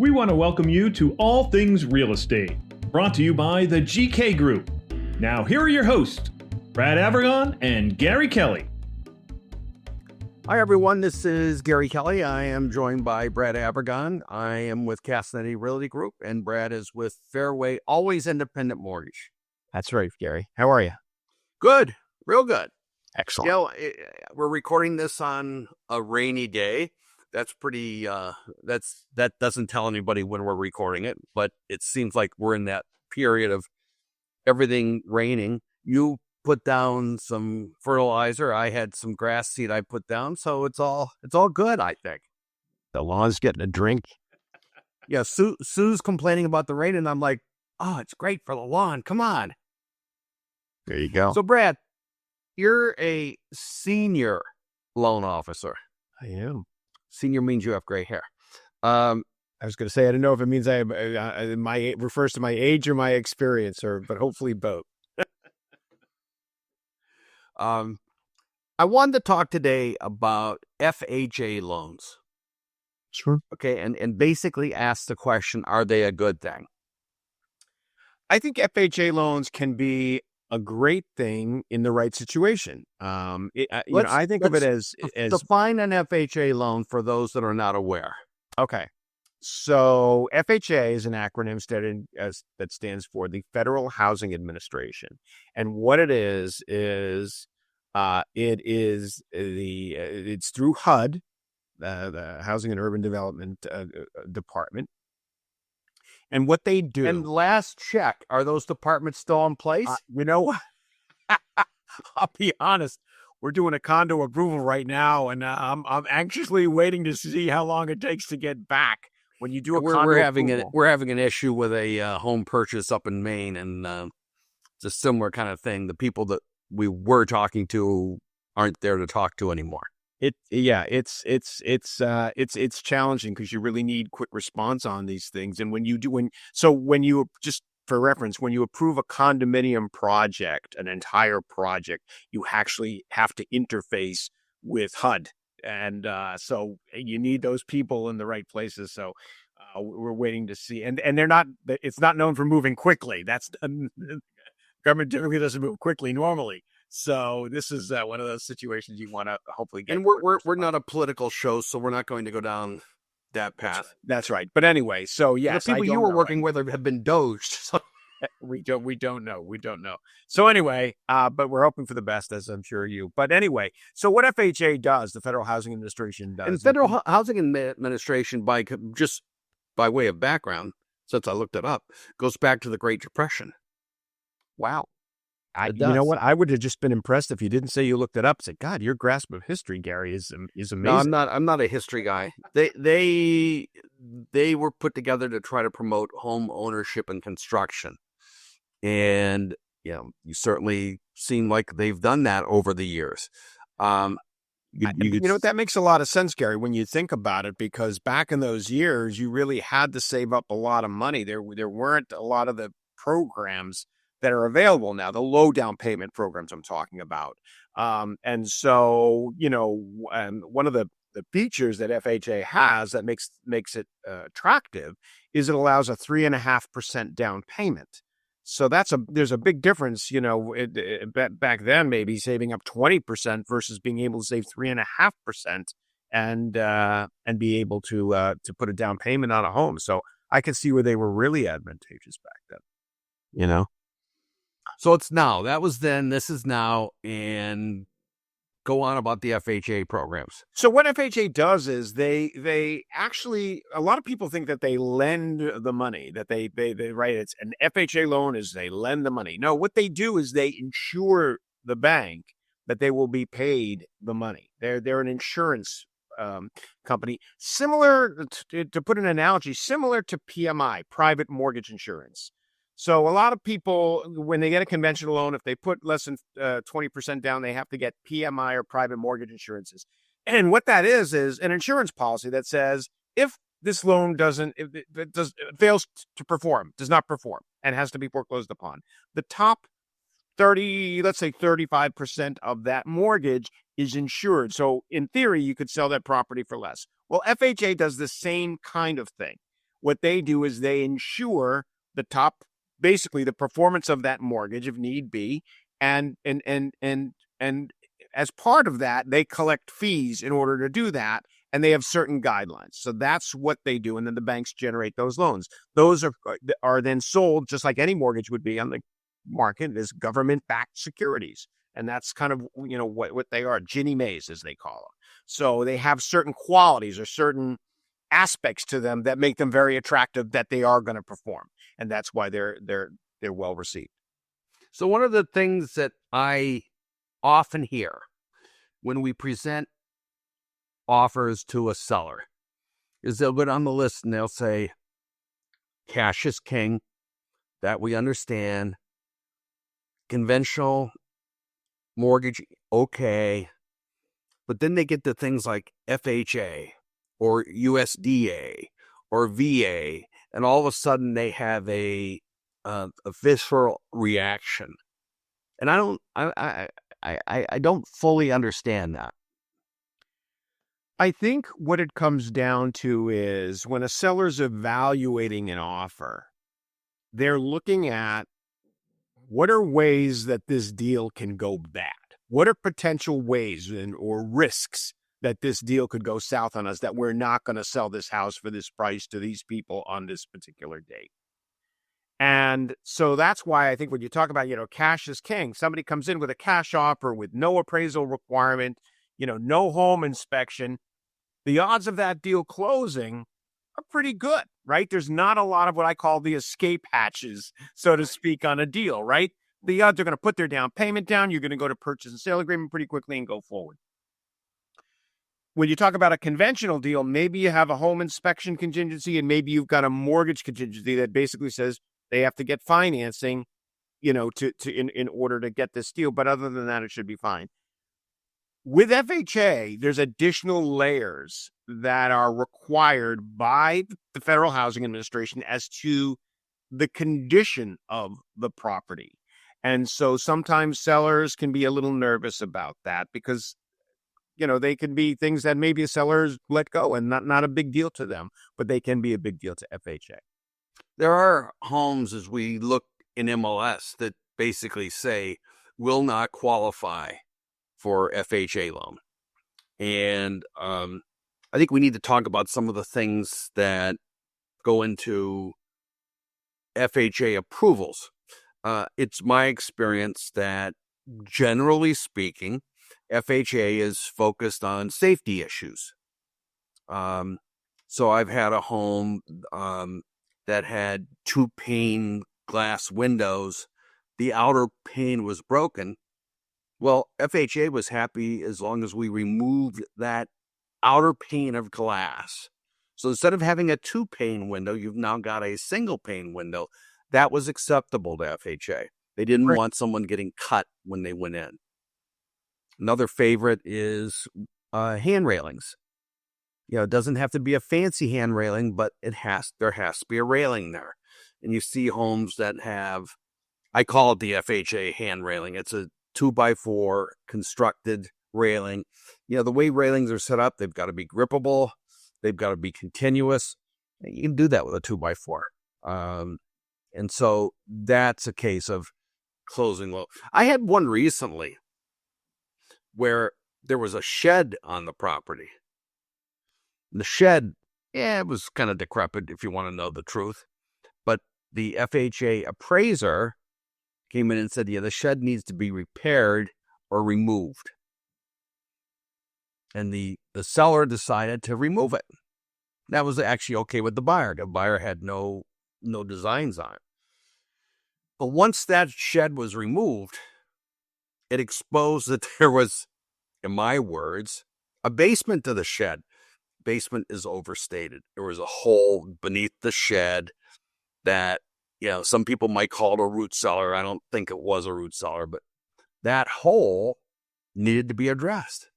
We want to welcome you to All Things Real Estate, brought to you by the GK Group. Now, here are your hosts, Brad Avergon and Gary Kelly. Hi, everyone. This is Gary Kelly. I am joined by Brad Avergon. I am with Castanetti Realty Group, and Brad is with Fairway Always Independent Mortgage. That's right, Gary. How are you? Good. Real good. Excellent. You know, we're recording this on a rainy day. That's pretty, that doesn't tell anybody when we're recording it, but it seems like we're in that period of everything raining. You put down some fertilizer. I had some grass seed I put down, so it's all good, I think. The lawn's getting a drink. Yeah, Sue's complaining about the rain, and I'm like, oh, it's great for the lawn. Come on. There you go. So, Brad, you're a senior loan officer. I am. Senior means you have gray hair. I was going to say, I don't know if it means refers to my age or my experience, but hopefully both. I wanted to talk today about FHA loans. Sure. Okay, and basically ask the question, are they a good thing? I think FHA loans can be a great thing in the right situation. I think of it as define an FHA loan for those that are not aware. Okay. So FHA is an acronym that stands for the Federal Housing Administration, and what it is it's through HUD, the Housing and Urban Development Department. And what they do. And last check, are those departments still in place? I'll be honest. We're doing a condo approval right now, and I'm anxiously waiting to see how long it takes to get back. When you do a condo approval, we're having an issue with a home purchase up in Maine, and it's a similar kind of thing. The people that we were talking to aren't there to talk to anymore. It's challenging because you really need quick response on these things. And when you just for reference, when you approve a condominium project, an entire project, you actually have to interface with HUD. And so you need those people in the right places. So we're waiting to see. And it's not known for moving quickly. Government typically doesn't move quickly normally. So this is one of those situations you want to hopefully get. And we're not a political show, so we're not going to go down that path. That's right. But anyway, so yes, the people you were working with have been dosed. So. We don't know. So anyway, but we're hoping for the best, as I'm sure you. But anyway, so what FHA does, the Federal Housing Administration does, and Federal Housing Administration, by way of background, since I looked it up, goes back to the Great Depression. Wow. You know what? I would have just been impressed if you didn't say you looked it up. Said, God, your grasp of history, Gary, is amazing. No, I'm not a history guy. They were put together to try to promote home ownership and construction, and you certainly seem like they've done that over the years. You know what? That makes a lot of sense, Gary, when you think about it, because back in those years, you really had to save up a lot of money. There weren't a lot of the programs that are available now, the low down payment programs I'm talking about. And so, one of the features that FHA has that makes it attractive is it allows a 3.5% down payment. So there's a big difference, back then, maybe saving up 20% versus being able to save 3.5% and be able to put a down payment on a home. So I can see where they were really advantageous back then, So it's now. That was then. This is now. And go on about the FHA programs. So what FHA does is they actually, a lot of people think that they lend the money, that they right. It's an FHA loan is they lend the money. No, what they do is they insure the bank that they will be paid the money. They're an insurance company, similar to put an analogy, similar to PMI, private mortgage insurance. So a lot of people, when they get a conventional loan, if they put less than 20% down, they have to get PMI or private mortgage insurances. And what that is an insurance policy that says if this loan fails to perform, does not perform, and has to be foreclosed upon, the top 30, let's say 35% of that mortgage is insured. So in theory, you could sell that property for less. Well, FHA does the same kind of thing, what they do is they ensure basically the performance of that mortgage if need be, and as part of that, they collect fees in order to do that, and they have certain guidelines. So that's what they do, and then the banks generate those loans. Those are then sold just like any mortgage would be on the market as government-backed securities, and that's kind of what they are, Ginnie Maes as they call them. So they have certain qualities or certain aspects to them that make them very attractive that they are going to perform, and that's why they're well received. So one of the things that I often hear when we present offers to a seller is they'll go down the list and they'll say, cash is king, that we understand, conventional mortgage, okay, but then they get to things like FHA or USDA or VA, and all of a sudden they have a visceral reaction, and I don't fully understand that. I think what it comes down to is when a seller's evaluating an offer, they're looking at what are ways that this deal can go bad? What are potential ways or risks that this deal could go south on us, that we're not going to sell this house for this price to these people on this particular date? And so that's why I think when you talk about, cash is king, somebody comes in with a cash offer with no appraisal requirement, no home inspection, the odds of that deal closing are pretty good, right? There's not a lot of what I call the escape hatches, so to speak, on a deal, right? The odds are going to put their down payment down. You're going to go to purchase and sale agreement pretty quickly and go forward. When you talk about a conventional deal, maybe you have a home inspection contingency and maybe you've got a mortgage contingency that basically says they have to get financing, in order to get this deal. But other than that, it should be fine. With FHA, there's additional layers that are required by the Federal Housing Administration as to the condition of the property. And so sometimes sellers can be a little nervous about that because, they can be things that maybe a seller's let go and not a big deal to them, but they can be a big deal to FHA. There are homes, as we look in MLS, that basically say will not qualify for FHA loan. And I think we need to talk about some of the things that go into FHA approvals. It's my experience that, generally speaking, FHA is focused on safety issues. So I've had a home that had 2-pane glass windows. The outer pane was broken. Well, FHA was happy as long as we removed that outer pane of glass. So instead of having a 2-pane window, you've now got a single pane window. That was acceptable to FHA. They didn't want someone getting cut when they went in. Another favorite is hand railings. It doesn't have to be a fancy hand railing, but there has to be a railing there. And you see homes that have, I call it the FHA hand railing. It's a 2x4 constructed railing. The way railings are set up, they've got to be grippable. They've got to be continuous. You can do that with a 2x4. And so that's a case of closing low. I had one recently where there was a shed on the property. The shed, it was kind of decrepit if you want to know the truth. But the FHA appraiser came in and said, the shed needs to be repaired or removed. And the seller decided to remove it. That was actually okay with the buyer. The buyer had no designs on it. But once that shed was removed, it exposed that there was, in my words, a basement to the shed. Basement is overstated. There was a hole beneath the shed that, some people might call it a root cellar. I don't think it was a root cellar, but that hole needed to be addressed.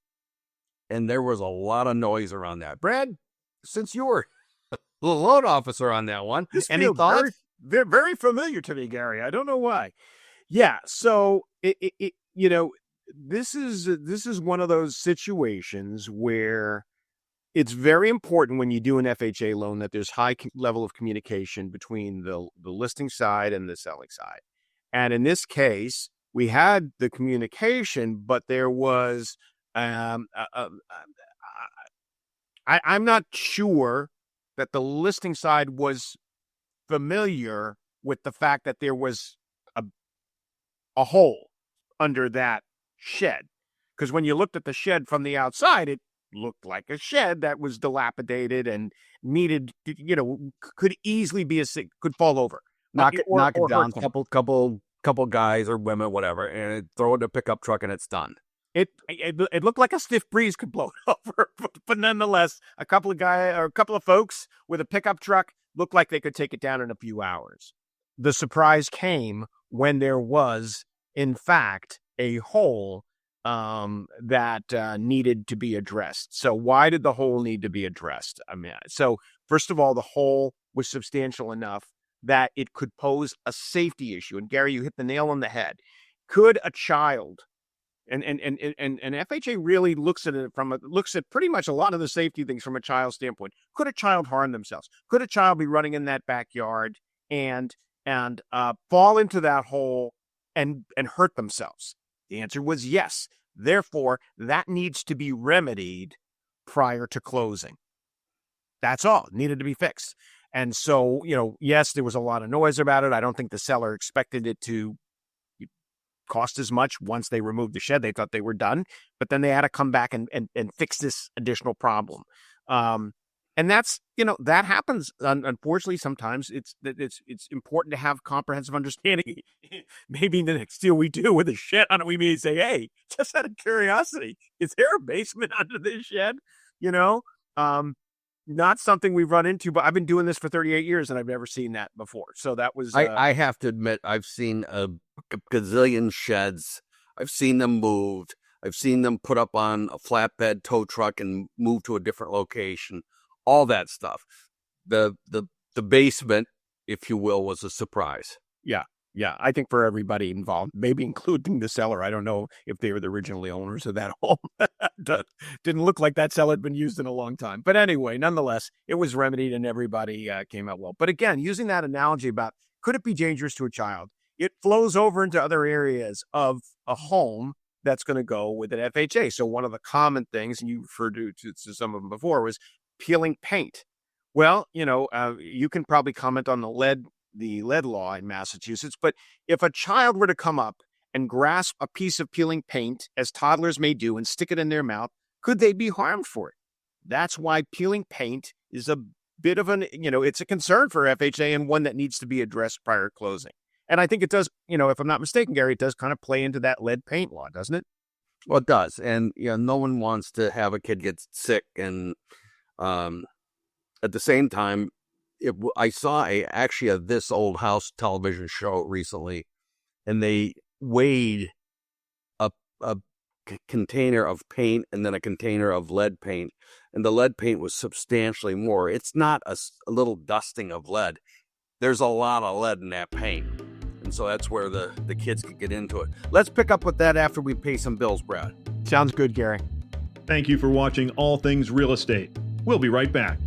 And there was a lot of noise around that. Brad, since you were the loan officer on that one, any thoughts? They're very familiar to me, Gary. I don't know why. Yeah. So this is one of those situations where it's very important when you do an FHA loan that there's high level of communication between the listing side and the selling side. And in this case, we had the communication, but there was, I'm not sure that the listing side was familiar with the fact that there was a hole under that shed. Because when you looked at the shed from the outside, it looked like a shed that was dilapidated and needed, could easily could fall over. Knock it down, couple guys or women, whatever, and throw it in a pickup truck and it's done. It looked like a stiff breeze could blow it over, but nonetheless, a couple of folks with a pickup truck looked like they could take it down in a few hours. The surprise came when there was, in fact, a hole that needed to be addressed. So why did the hole need to be addressed? So first of all, the hole was substantial enough that it could pose a safety issue. And Gary, you hit the nail on the head. Could a child, and FHA really looks at pretty much a lot of the safety things from a child's standpoint. Could a child harm themselves? Could a child be running in that backyard and fall into that hole and hurt themselves? The answer was yes. Therefore, that needs to be remedied prior to closing. That's all. It needed to be fixed. And so, yes, there was a lot of noise about it. I don't think the seller expected it to cost as much once they removed the shed. They thought they were done, but then they had to come back and fix this additional problem. And that's, that happens. Unfortunately, sometimes it's important to have comprehensive understanding. Maybe the next deal we do with a shed on it, we may say, hey, just out of curiosity, is there a basement under this shed? Not something we've run into, but I've been doing this for 38 years and I've never seen that before. So that was... I have to admit, I've seen a gazillion sheds. I've seen them moved. I've seen them put up on a flatbed tow truck and moved to a different location. All that stuff. The basement, if you will, was a surprise. Yeah, I think for everybody involved, maybe including the seller. I don't know if they were the original owners of that home. Didn't look like that cell had been used in a long time. But anyway, nonetheless, it was remedied and everybody came out well. But again, using that analogy about could it be dangerous to a child? It flows over into other areas of a home that's going to go with an FHA. So one of the common things, and you referred to some of them before, was peeling paint. Well, you can probably comment on the lead law in Massachusetts, but if a child were to come up and grasp a piece of peeling paint, as toddlers may do, and stick it in their mouth, could they be harmed for it? That's why peeling paint is a bit of it's a concern for FHA and one that needs to be addressed prior to closing. And I think it does, if I'm not mistaken, Gary, it does kind of play into that lead paint law, doesn't it? Well, it does. And, no one wants to have a kid get sick. And at the same time, I saw actually a This Old House television show recently, and they weighed a container of paint and then a container of lead paint, and the lead paint was substantially more. It's not a little dusting of lead. There's a lot of lead in that paint, and so that's where the kids could get into it. Let's pick up with that after we pay some bills, Brad. Sounds good, Gary. Thank you for watching All Things Real Estate. We'll be right back.